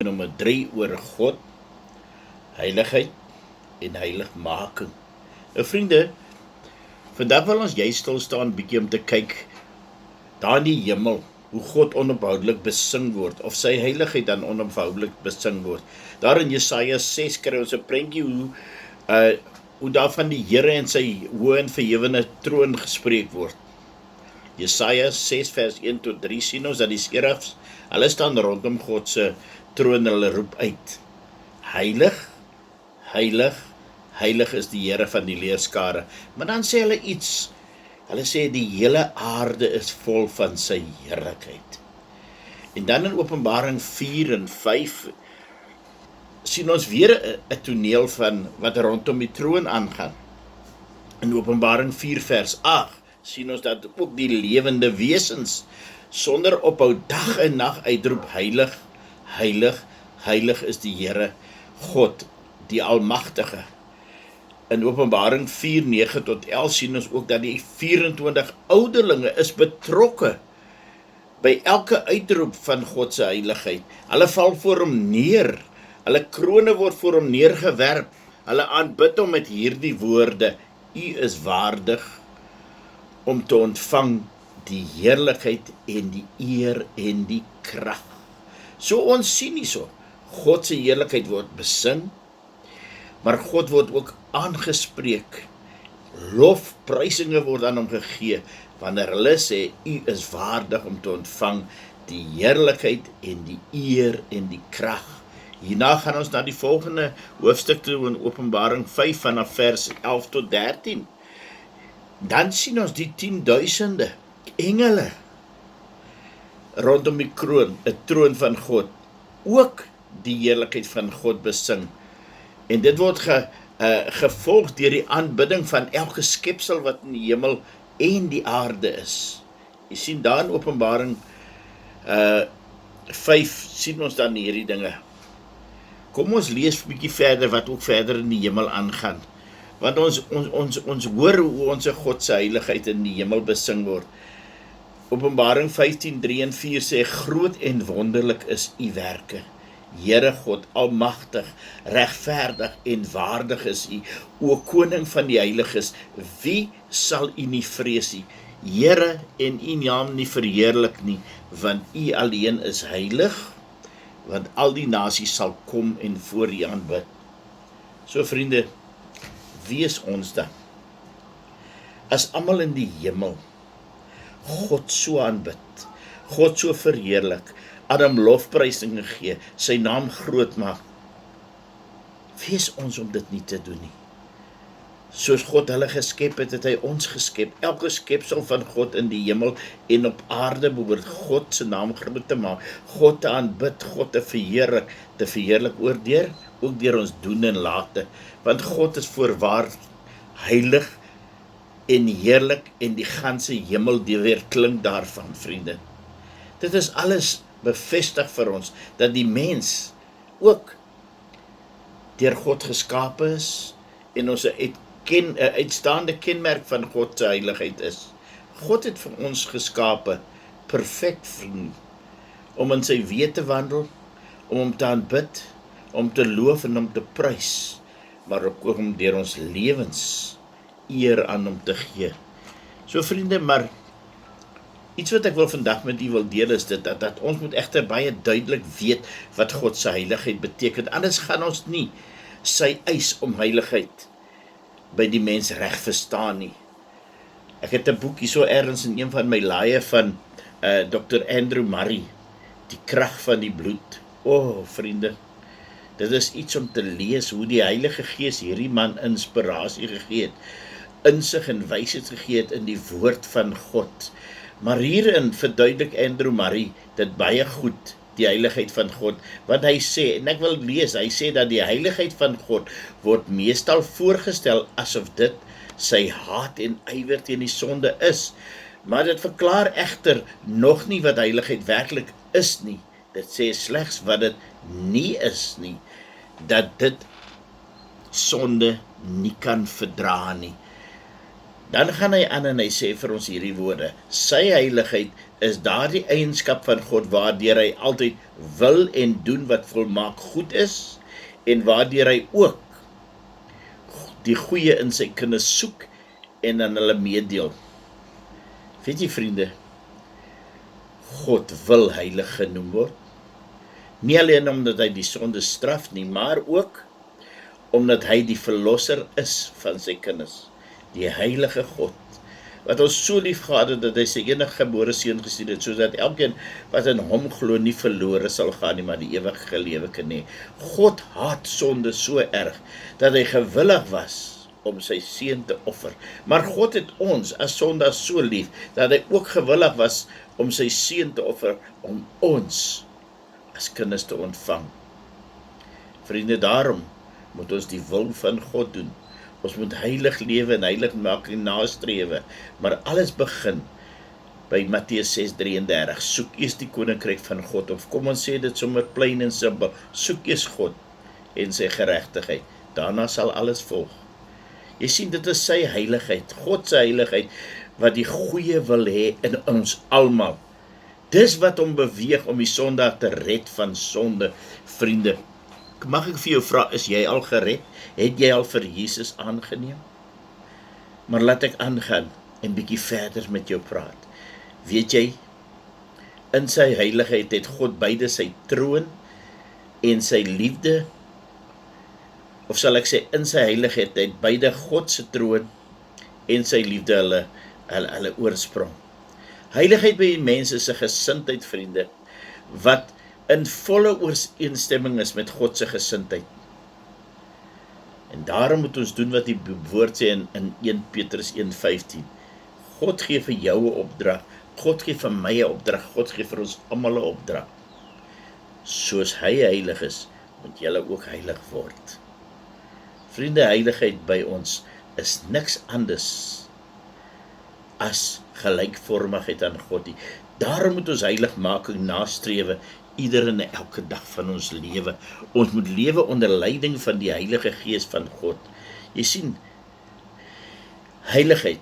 Nommer 3 oor God, heiligheid en heiligmaking. Vriende, vandag wil ons juist stil staan bietjie om te kyk daar in die hemel, hoe God onophoudelik besing word, of sy heiligheid dan onophoudelik besing word. Daar in Jesaja 6 kry ons 'n prentjie hoe daar van die Here en sy hoë en verhewene troon gespreek word. Jesaja 6 vers 1 tot 3 sien ons dat die serafs, hulle staan rondom God se troon, hulle roep uit: Heilig, heilig, heilig is die Here van die leerskare. Maar dan sê hulle iets. Hulle sê die hele aarde is vol van sy heerlikheid. En dan in Openbaring 4 en 5 sien ons weer 'n toneel van wat rondom die troon aangaan. In Openbaring 4 vers 8 sien ons dat ook die lewende wesens sonder ophou dag en nag uitroep: Heilig, heilig, heilig is die Here, God, die Almagtige. In Openbaring 4, 9 tot 11 sien ons ook dat die 24 ouderlinge is betrokke by elke uitroep van God se heiligheid. Hulle val voor hom neer, hulle krone word voor hom neergewerp, hulle aanbid hom met hierdie woorde: U is waardig om te ontvang die heerlikheid en die eer en die krag. So ons sien hierso, God se heerlikheid word besing, maar God word ook aangespreek. Lofprysinge word aan hom gegee, wanneer hulle sê, U is waardig om te ontvang die heerlikheid en die eer en die krag. Hierna gaan ons na die volgende hoofstuk toe in Openbaring 5 vanaf vers 11 tot 13. Dan sien ons die 10.000 engele rondom die kroon, 'n troon van God, ook die heerlikheid van God besing. En dit word gevolg deur die aanbidding van elke skepsel wat in die hemel en die aarde is. Jy sien daar in Openbaring 5 sien ons dan hierdie dinge. Kom ons lees 'n bietjie verder wat ook verder in die hemel aangaan. Want ons hoor hoe ons God se heiligheid in die hemel besing word. Openbaring 15, 3 en 4 sê: Groot en wonderlik is U werke, Here God, almagtig, regverdig en waardig is U, o koning van die heiliges. Wie sal U nie vrees nie? Here, en U naam nie verheerlik nie, want U alleen is heilig, want al die nasies sal kom en voor U aanbid. So vriende, wie is ons dan? As almal in die hemel God so aanbid, God so verheerlik, aan hom lofprysinge gee, sy naam groot maak, wie is ons om dit nie te doen nie? Soos God hulle geskep het, het hy ons geskep. Elke skepsel van God in die hemel en op aarde behoort God se naam groot te maak, God te aanbid, God te verheerlik ook deur ons doen en late, want God is voorwaar heilig en heerlik, en die ganse hemel weerklink daarvan, vriende. Dit is alles bevestig vir ons, dat die mens ook deur God geskape is, en ons 'n uitstaande kenmerk van God se heiligheid is. God het vir ons geskape, perfek vriend, om in sy weë te wandel, om hom te aanbid, om te loof en om te prys, maar ook om deur ons lewens eer aan hom te gee. So vriende, maar iets wat ek wil vandag met u wil deel is dit, dat ons moet egter baie duidelik weet wat God se heiligheid beteken, anders gaan ons nie sy eis om heiligheid by die mens reg verstaan nie. Ek het 'n boek hierso ergens in een van my laaie van Dr. Andrew Murray, Die krag van die bloed. Vriende, dit is iets om te lees, hoe die Heilige Gees hierdie man inspirasie gegee het, insig en wysheid gegee het in die woord van God. Maar hierin verduidelik Andrew Murray dit baie goed, die heiligheid van God, want hy sê, en ek wil lees, hy sê dat die heiligheid van God word meestal voorgestel asof dit sy haat en ywer teen die sonde is, maar dit verklaar egter nog nie wat heiligheid werklik is nie. Dit sê slegs wat dit nie is nie, dat dit sonde nie kan verdra nie. Dan gaan hy aan en hy sê vir ons hierdie woorde: sy heiligheid is daardie eienskap van God waardeur hy altyd wil en doen wat volmaak goed is en waardeur hy ook die goeie in sy kinders soek en aan hulle meedeel. Weet jy vriende, God wil heilig genoem word. Nie alleen omdat hy die sonde straf nie, maar ook omdat hy die verlosser is van sy kinders, die heilige God, wat ons so lief gehad het dat hy sy enige gebore seun gestuur het, sodat elkeen wat in hom glo nie verlore sal gaan nie, maar die ewige lewe kan hê. God haat sonde so erg dat hy gewillig was om sy seun te offer. Maar God het ons as sondaars so lief dat hy ook gewillig was om sy seun te offer om ons as kinders te ontvang. Vriende, daarom moet ons die wil van God doen. Ons moet heilig lewe en heiligmaking nastrewe, maar alles begin by Matteus 6:33. Soek eers die koninkryk van God, of kom ons sê dit sommer plain en simpel, soek eers God en sy geregtigheid. Daarna sal alles volg. Jy sien, dit is sy heiligheid, God se heiligheid, wat die goeie wil hê in ons almal. Dis wat hom beweeg om die sondaar te red van sonde, vriende. Mag ek vir jou vra, is jy al gered? Het jy al vir Jesus aangeneem? Maar laat ek aangaan en bietjie verder met jou praat. Weet jy, in sy heiligheid het God beide sy troon en sy liefde, of sal ek sê, in sy heiligheid het beide God se troon en sy liefde hulle oorsprong. Heiligheid by die mense se gesindheid, vriende, wat in volle ooreenstemming is met God se gesindheid. En daarom moet ons doen wat die woord sê in 1 Petrus 1:15. God gee vir jou 'n opdrag, God gee vir my 'n opdrag, God gee vir ons almal 'n opdrag. Soos hy heilig is, moet julle ook heilig word. Vriende, heiligheid by ons is niks anders as gelykvormigheid aan God. Daarom moet ons heiligmaking nastrewe ieder en elke dag van ons lewe. Ons moet lewe onder leiding van die Heilige Gees van God. Jy sien, heiligheid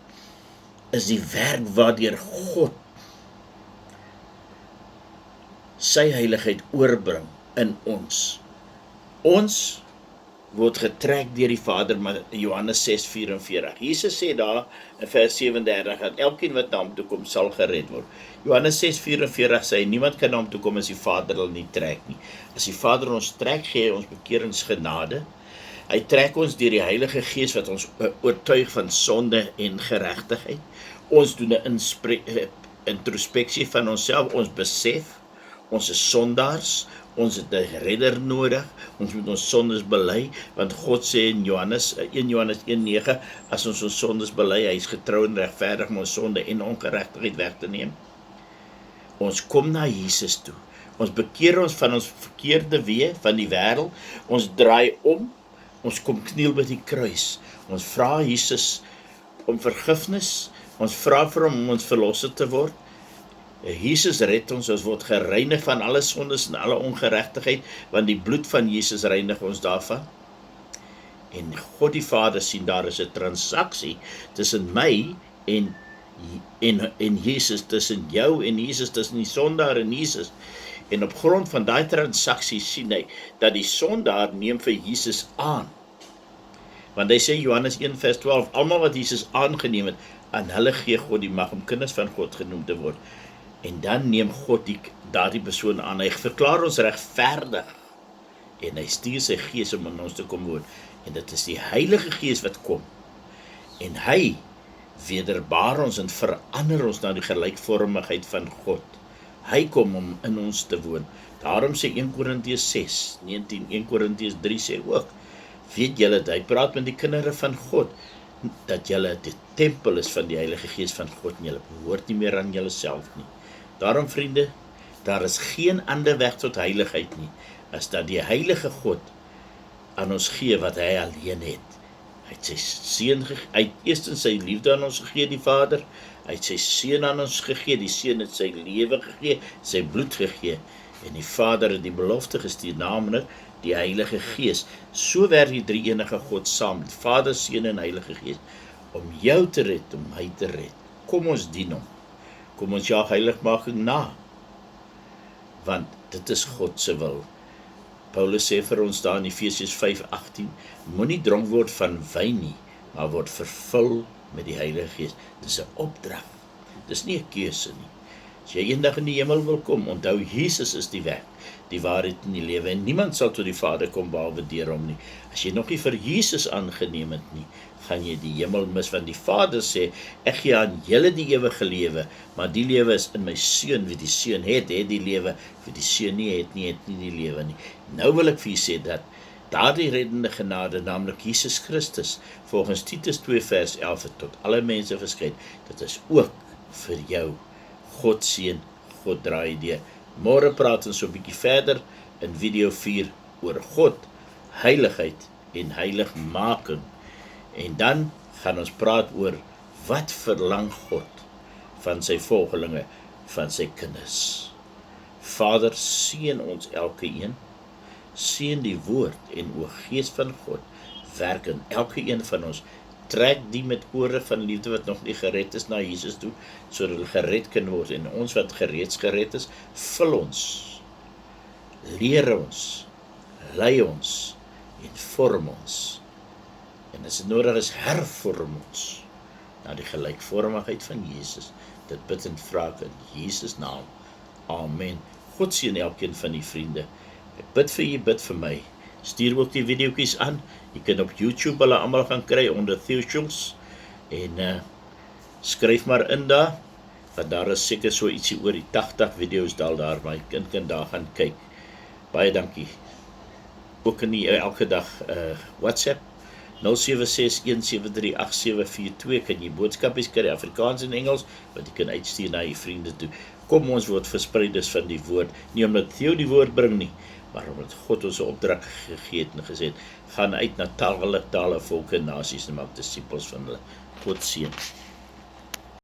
is die werk waardeur God sy heiligheid oorbring in ons. Ons word getrek deur die Vader, maar Johannes 6:44. Jesus sê daar in vers 37 dat elkeen wat na hom toe kom sal gered word. Johannes 6:44 sê niemand kan na hom toe kom as die Vader hulle nie trek nie. As die Vader ons trek, gee hy ons bekeringsgenade. Hy trek ons deur die Heilige Gees wat ons oortuig van sonde en geregtigheid. Ons doen 'n introspeksie van onsself, ons besef ons is sondaars, ons het 'n redder nodig, ons moet ons sondes bely, want God sê in 1 Johannes 1:9, as ons sondes bely, hy is getrou en regverdig om ons sonde en ongeregtigheid weg te neem. Ons kom na Jesus toe, ons bekeer ons van ons verkeerde weë, van die wêreld, ons draai om, ons kom kniel by die kruis, ons vra Jesus om vergifnis, ons vra vir hom om ons verlosser te word. Jesus red ons word gereinig van alle sondes en alle ongeregtigheid, want die bloed van Jesus reinig ons daarvan. En God die Vader sien daar is 'n transaksie tussen my en Jesus, tussen jou en Jesus, tussen die sondaar en Jesus. En op grond van daai transaksie sien hy dat die sondaar neem vir Jesus aan. Want hy sê Johannes 1:12, almal wat Jesus aangeneem het, aan hulle gee God die mag om kinders van God genoem te word. En dan neem God daardie persoon aan. Hy verklaar ons regverdig. En hy stuur sy Gees om in ons te kom woon. En dit is die Heilige Gees wat kom. En hy wederbaar ons en verander ons na die gelykvormigheid van God. Hy kom om in ons te woon. Daarom sê 1 Korintiërs 6:19, 1 Korintiërs 3 sê ook, weet julle, hy praat met die kinders van God, dat julle die tempel is van die Heilige Gees van God, en julle behoort nie meer aan julle self nie. Daarom, vriende, daar is geen ander weg tot heiligheid nie, as dat die Heilige God aan ons gee wat hy alleen het. Hy het sy seun gegee, hy het eerstens sy liefde aan ons gegee, die Vader, hy het sy seun aan ons gegee, die seun het sy lewe gegee, sy bloed gegee, en die Vader het die belofte gestuur, naamlik die Heilige Gees. So werk die drie enige God saam, Vader, Seun en Heilige Gees, om jou te red, om my te red. Kom ons dien hom. Kom ons jaag heiligmaking na, want dit is God se wil. Paulus sê vir ons daar in Efesiërs 5:18, moenie dronk word van wyn nie, maar word vervul met die Heilige Gees. Dis 'n opdrag. Dis nie 'n keuse nie. As jy eendag in die hemel wil kom, onthou Jesus is die weg, die waarheid en die lewe, en niemand sal tot die Vader kom behalwe deur hom nie. As jy nog nie vir Jesus aangeneem het nie, gaan jy die hemel mis, want die Vader sê, ek gee aan julle die ewige lewe, maar die lewe is in my Seun. Wie die Seun het die lewe, wie die Seun nie het nie die lewe nie. Nou wil ek vir julle sê dat daardie reddende genade, naamlik Jesus Christus, volgens Titus 2 vers 11 het tot alle mense verskyn, dit is ook vir jou. God seën, God draai deur. Môre praat ons so 'n bietjie verder in video 4 oor God, heiligheid en heiligmaking. En dan gaan ons praat oor wat verlang God van sy volgelinge, van sy kinders. Vader, seën ons elke een, seën die woord en o Gees van God, werk in elke een van ons, trek die met ore van liefde wat nog nie gered is na Jesus toe, sodat hulle gered kan word, en ons wat reeds gered is, vul ons, leer ons, lei ons, en vorm ons, en as dit nodig is, hervorm ons, na die gelykvormigheid van Jesus. Dit bid en vra ek in Jesus naam, amen. God seën elkeen van die vriende. Ek bid vir jy, bid vir my. Stuur ook die videoetjies aan. Jy kan op YouTube hulle almal gaan kry onder Theochunks, en skryf maar in daar, want daar is seker so ietsie oor die 80 video's daar, my kind kan daar gaan kyk. Baie dankie. Ook in die elke dag WhatsApp 0761738742 kan jy boodskapies kry, Afrikaans en Engels, wat jy kan uitstuur na jy vriende toe. Kom ons word verspreiders van die woord, nie omdat Theo die woord bring nie, maar omdat God ons 'n opdrag gegee het en gesê het, gaan uit na tale, volke, nasies en maak disippels van hulle. God seën.